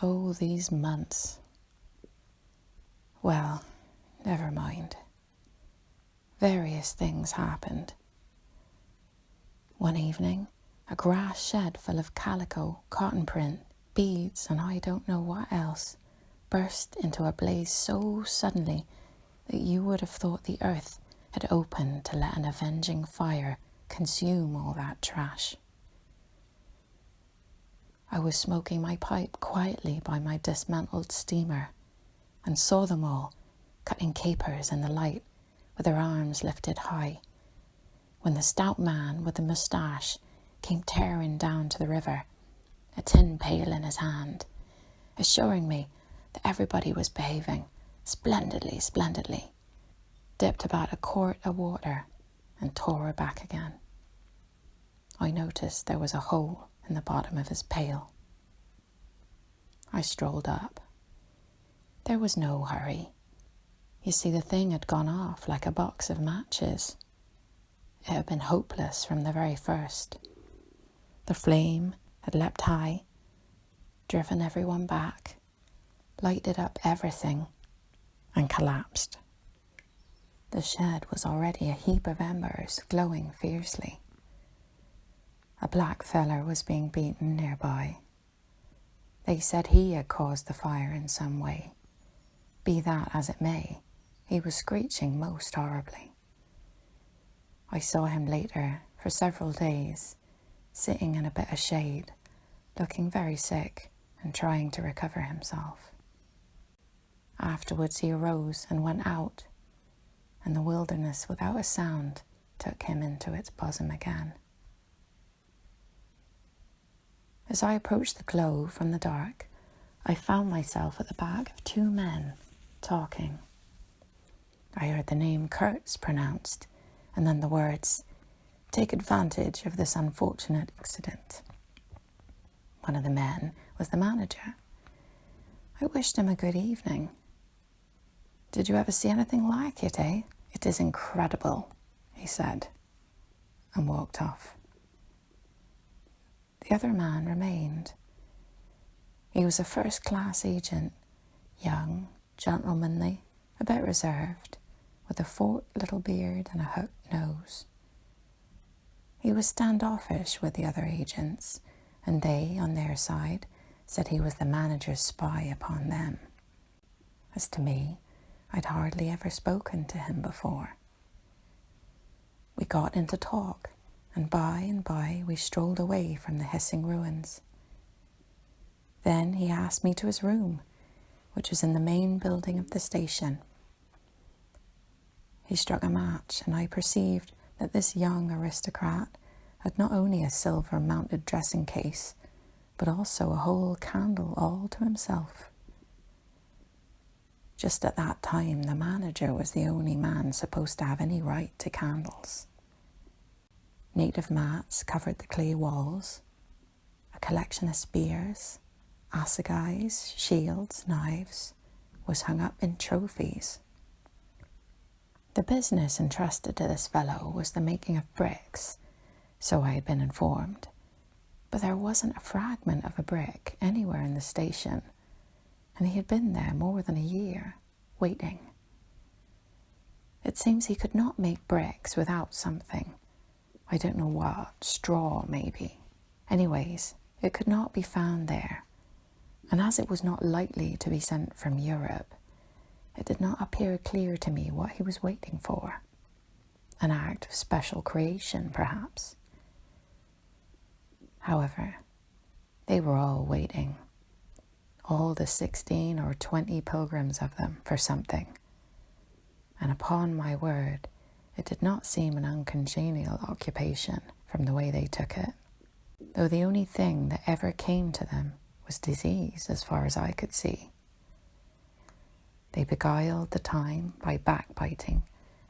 Oh, these months. Well, never mind. Various things happened. One evening, a grass shed full of calico, cotton print, beads, and I don't know what else, burst into a blaze so suddenly that you would have thought the earth had opened to let an avenging fire consume all that trash. I was smoking my pipe quietly by my dismantled steamer and saw them all cutting capers in the light with their arms lifted high, when the stout man with the moustache came tearing down to the river, a tin pail in his hand, assuring me that everybody was behaving splendidly, dipped about a quart of water and tore it back again. I noticed there was a hole in the bottom of his pail. I strolled up. There was no hurry. You see, the thing had gone off like a box of matches. It had been hopeless from the very first. The flame had leapt high, driven everyone back, lighted up everything, and collapsed. The shed was already a heap of embers glowing fiercely. A black feller was being beaten nearby. They said he had caused the fire in some way. Be that as it may, he was screeching most horribly. I saw him later for several days, sitting in a bit of shade, looking very sick and trying to recover himself. Afterwards he arose and went out, and the wilderness without a sound took him into its bosom again. As I approached the glow from the dark, I found myself at the back of two men talking. I heard the name Kurtz pronounced, and then the words, "Take advantage of this unfortunate accident." One of the men was the manager. I wished him a good evening. "Did you ever see anything like it, eh? It is incredible," he said, and walked off. The other man remained. He was a first-class agent, young, gentlemanly, a bit reserved, with a forked little beard and a hooked nose. He was standoffish with the other agents, and they, on their side, said he was the manager's spy upon them. As to me, I'd hardly ever spoken to him before. We got into talk, and by we strolled away from the hissing ruins. Then he asked me to his room, which was in the main building of the station. He struck a match, and I perceived that this young aristocrat had not only a silver-mounted dressing case, but also a whole candle all to himself. Just at that time, the manager was the only man supposed to have any right to candles. Native mats covered the clay walls. A collection of spears, assegais, shields, knives was hung up in trophies. The business entrusted to this fellow was the making of bricks, so I had been informed, but there wasn't a fragment of a brick anywhere in the station, and he had been there more than a year, waiting. It seems he could not make bricks without something. I don't know what, straw maybe. Anyways, it could not be found there, and as it was not likely to be sent from Europe, it did not appear clear to me what he was waiting for. An act of special creation, perhaps. However, they were all waiting. All the 16 or 20 pilgrims of them for something. And upon my word, it did not seem an uncongenial occupation from the way they took it, though the only thing that ever came to them was disease as far as I could see. They beguiled the time by backbiting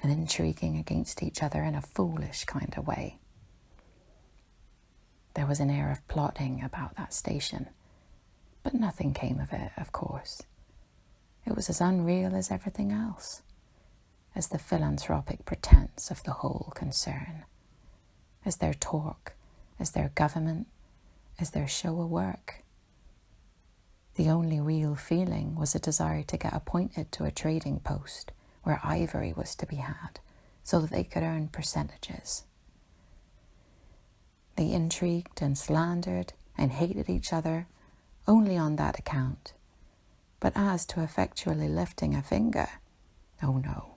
and intriguing against each other in a foolish kind of way. There was an air of plotting about that station, but nothing came of it, of course. It was as unreal as everything else, as the philanthropic pretense of the whole concern, as their talk, as their government, as their show of work. The only real feeling was a desire to get appointed to a trading post where ivory was to be had, so that they could earn percentages. They intrigued and slandered and hated each other only on that account. But as to effectually lifting a finger, oh no.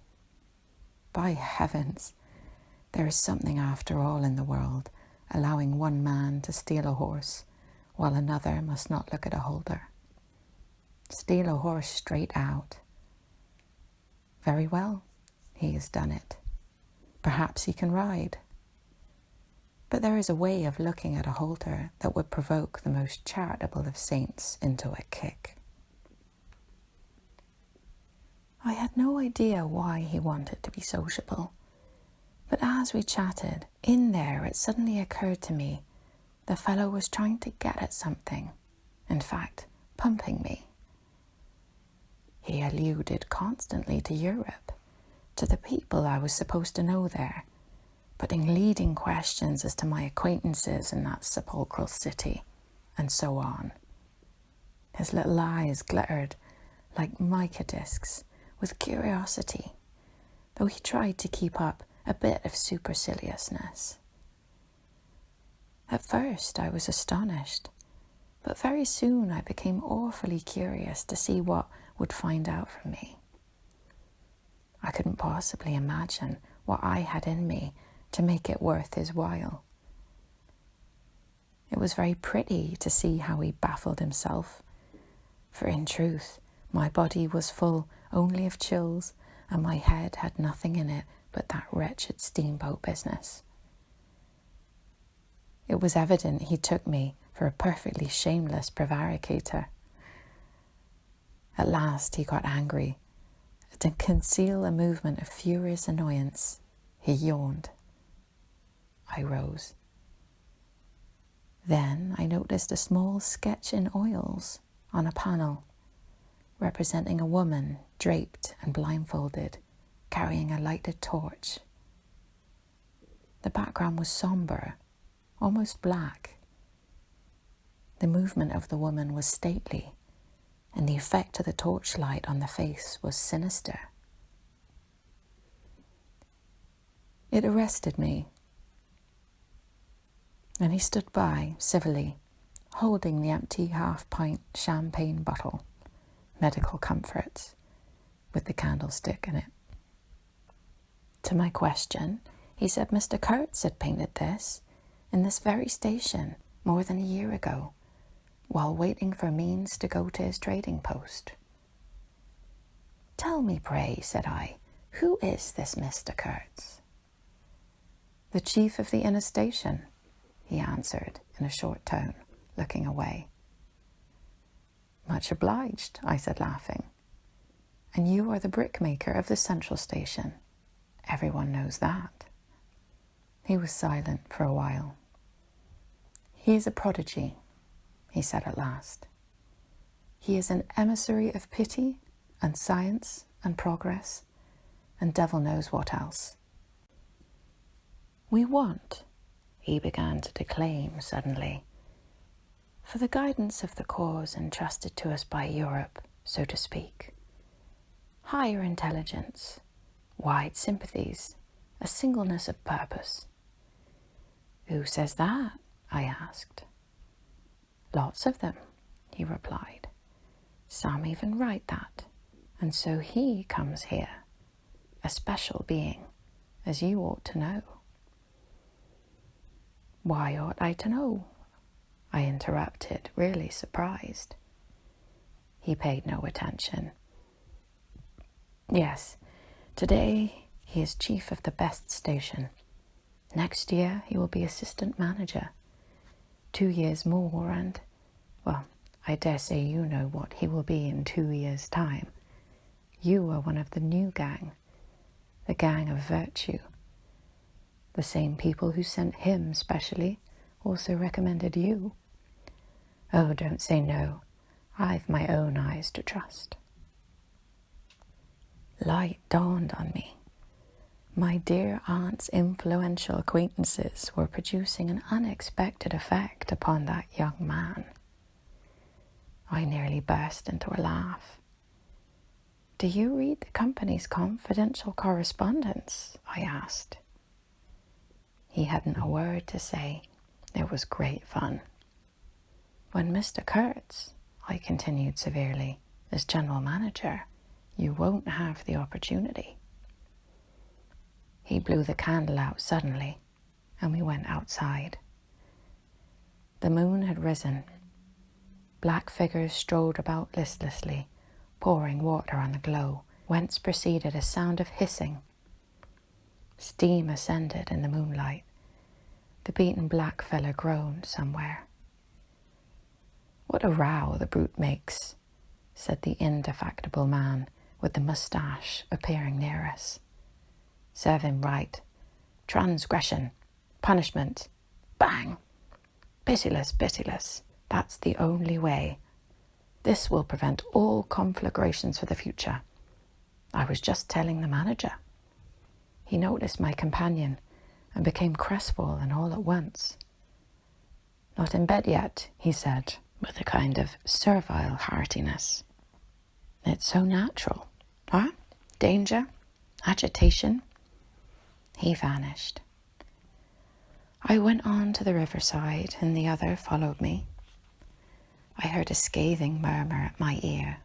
By heavens, there is something after all in the world allowing one man to steal a horse while another must not look at a holder. Steal a horse straight out. Very well, he has done it. Perhaps he can ride. But there is a way of looking at a halter that would provoke the most charitable of saints into a kick. I had no idea why he wanted to be sociable, but as we chatted, in there it suddenly occurred to me the fellow was trying to get at something, in fact, pumping me. He alluded constantly to Europe, to the people I was supposed to know there, putting leading questions as to my acquaintances in that sepulchral city, and so on. His little eyes glittered like mica discs with curiosity, though he tried to keep up a bit of superciliousness. At first I was astonished, but very soon I became awfully curious to see what would find out from me. I couldn't possibly imagine what I had in me to make it worth his while. It was very pretty to see how he baffled himself, for in truth my body was full only of chills and my head had nothing in it but that wretched steamboat business. It was evident he took me for a perfectly shameless prevaricator. At last he got angry. To conceal a movement of furious annoyance, he yawned. I rose. Then I noticed a small sketch in oils on a panel, representing a woman draped and blindfolded, carrying a lighted torch. The background was sombre, almost black. The movement of the woman was stately, and the effect of the torchlight on the face was sinister. It arrested me, and he stood by civilly, holding the empty half-pint champagne bottle, medical comforts, with the candlestick in it. To my question, he said Mr. Kurtz had painted this in this very station more than a year ago, while waiting for means to go to his trading post. Tell me, pray, said I, who is this Mr. Kurtz? The chief of the inner station, he answered in a short tone, looking away. Much obliged, I said, laughing. And you are the brickmaker of the central station. Everyone knows that. He was silent for a while. He is a prodigy, he said at last. He is an emissary of pity and science and progress, and devil knows what else. We want, he began to declaim suddenly, for the guidance of the cause entrusted to us by Europe, so to speak, higher intelligence, wide sympathies, a singleness of purpose. Who says that? I asked. Lots of them, he replied. Some even write that, and so he comes here, a special being, as you ought to know. Why ought I to know? I interrupted, really surprised. He paid no attention. Yes, today he is chief of the best station. Next year he will be assistant manager. 2 years more and, well, I dare say you know what he will be in 2 years' time. You are one of the new gang, the gang of virtue. The same people who sent him specially also recommended you. Oh, don't say no. I've my own eyes to trust. Light dawned on me. My dear aunt's influential acquaintances were producing an unexpected effect upon that young man. I I nearly burst into a laugh. "Do you read the company's confidential correspondence?" I asked. He hadn't a word to say. It was great fun. "When Mr. Kurtz," I continued severely, "is general manager, you won't have the opportunity." He blew the candle out suddenly, and we went outside. The moon had risen. Black figures strolled about listlessly, pouring water on the glow, whence proceeded a sound of hissing. Steam ascended in the moonlight. The beaten black fellow groaned somewhere. "What a row the brute makes," said the indefatigable man with the moustache appearing near us. "Serve him right. Transgression. Punishment. Bang. Pitiless, pitiless. That's the only way. This will prevent all conflagrations for the future. I was just telling the manager." He noticed my companion and became crestfallen all at once. "Not in bed yet," he said, with a kind of servile heartiness. "It's so natural. Huh? Danger? Agitation?" He vanished. I went on to the riverside, and the other followed me. I heard a scathing murmur at my ear.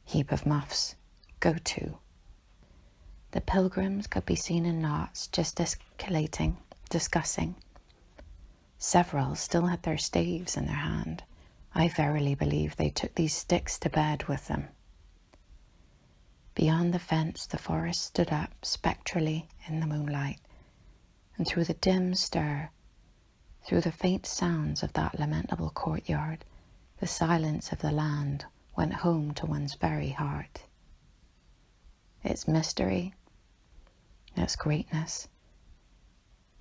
"Heap of muffs. Go to." The pilgrims could be seen in knots, gesticulating, discussing. Several still had their staves in their hand. I verily believe they took these sticks to bed with them. Beyond the fence the forest stood up spectrally in the moonlight, and through the dim stir, through the faint sounds of that lamentable courtyard, the silence of the land went home to one's very heart. Its mystery, its greatness,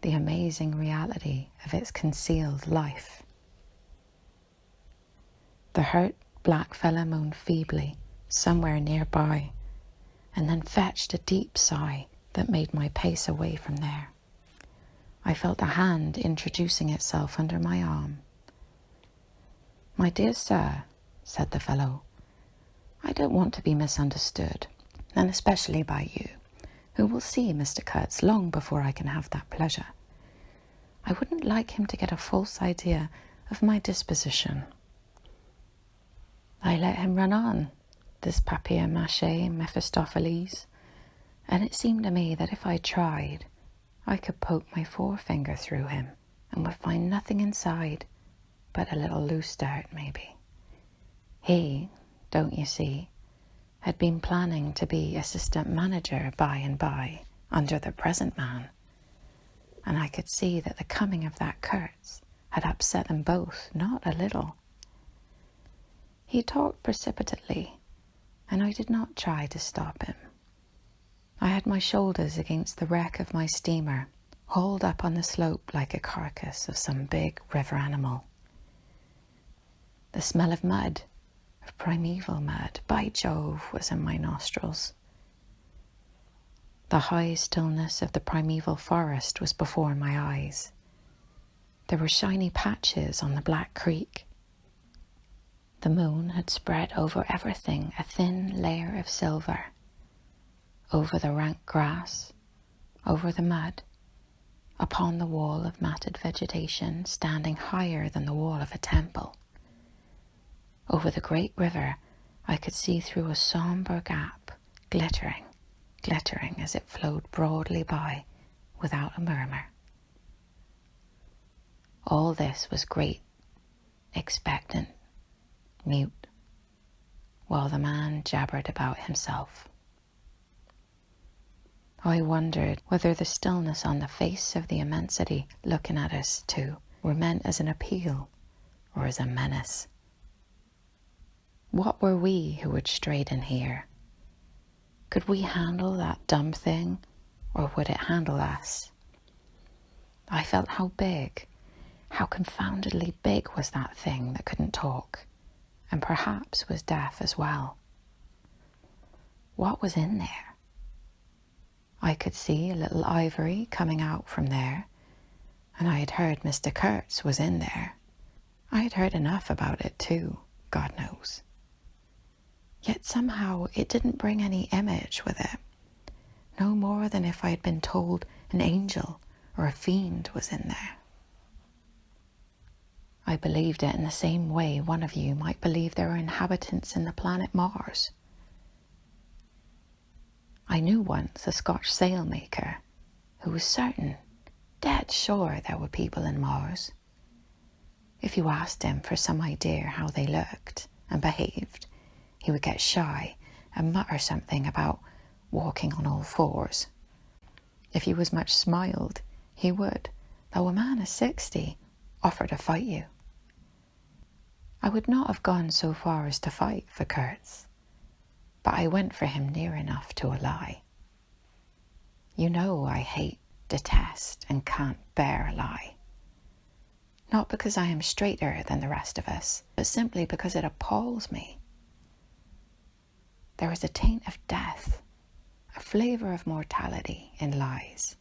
the amazing reality of its concealed life. The hurt black fellow moaned feebly somewhere nearby, and then fetched a deep sigh that made my pace away from there. I felt a hand introducing itself under my arm. "My dear sir," said the fellow, "I don't want to be misunderstood, and especially by you, who will see Mr. Kurtz long before I can have that pleasure. I wouldn't like him to get a false idea of my disposition. I let him run on, this papier-mâché Mephistopheles, and it seemed to me that if I tried, I could poke my forefinger through him and would find nothing inside but a little loose dirt, maybe. He, don't you see, had been planning to be assistant manager by and by under the present man, and I could see that the coming of that Kurtz had upset them both not a little. He talked precipitately, and I did not try to stop him. I had my shoulders against the wreck of my steamer, hauled up on the slope like a carcass of some big river animal. The smell of mud, of primeval mud, by Jove, was in my nostrils. The high stillness of the primeval forest was before my eyes. There were shiny patches on the black creek. The moon had spread over everything a thin layer of silver, over the rank grass, over the mud, upon the wall of matted vegetation standing higher than the wall of a temple. Over the great river I could see through a sombre gap, glittering as it flowed broadly by without a murmur. All this was great, expectant, mute, while the man jabbered about himself. I wondered whether the stillness on the face of the immensity looking at us too were meant as an appeal or as a menace. What were we who had strayed in here? Could we handle that dumb thing, or would it handle us? I felt how big, how confoundedly big was that thing that couldn't talk, and perhaps was deaf as well. What was in there? I could see a little ivory coming out from there, and I had heard Mr. Kurtz was in there. I had heard enough about it too, God knows. Yet somehow it didn't bring any image with it, no more than if I had been told an angel or a fiend was in there. I believed it in the same way one of you might believe there were inhabitants in the planet Mars. I knew once a Scotch sailmaker who was certain, dead sure there were people in Mars. If you asked him for some idea how they looked and behaved, he would get shy and mutter something about walking on all fours. If he was much smiled, he would, though a man of 60, offer to fight you. I would not have gone so far as to fight for Kurtz, but I went for him near enough to a lie. You know I hate, detest, and can't bear a lie. Not because I am straighter than the rest of us, but simply because it appalls me. There is a taint of death, a flavour of mortality in lies,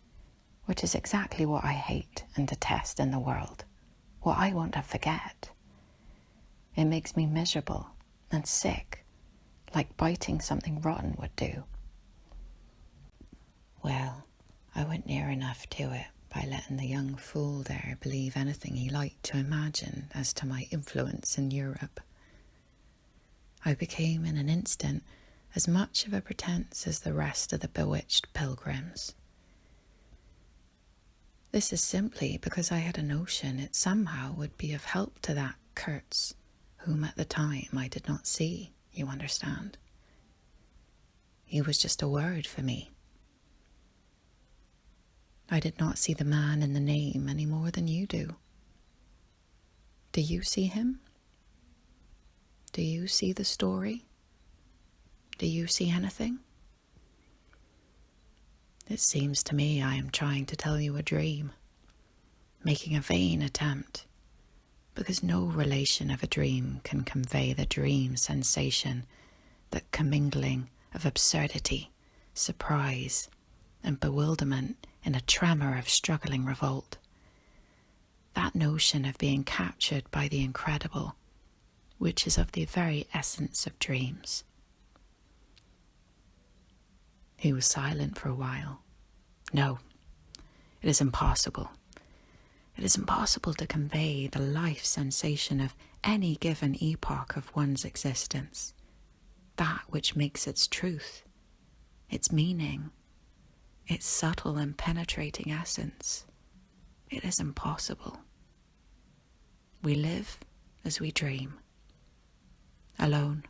which is exactly what I hate and detest in the world, what I want to forget. It makes me miserable and sick, like biting something rotten would do. Well, I went near enough to it by letting the young fool there believe anything he liked to imagine as to my influence in Europe. I became in an instant as much of a pretence as the rest of the bewitched pilgrims. This is simply because I had a notion it somehow would be of help to that Kurtz, whom at the time I did not see, you understand. He was just a word for me. I did not see the man in the name any more than you do. Do you see him? Do you see the story? Do you see anything? It seems to me I am trying to tell you a dream, making a vain attempt, because no relation of a dream can convey the dream sensation, that commingling of absurdity, surprise, and bewilderment in a tremor of struggling revolt. That notion of being captured by the incredible, which is of the very essence of dreams. He was silent for a while. No, it is impossible. It is impossible to convey the life sensation of any given epoch of one's existence, that which makes its truth, its meaning, its subtle and penetrating essence. It is impossible. We live as we dream, alone,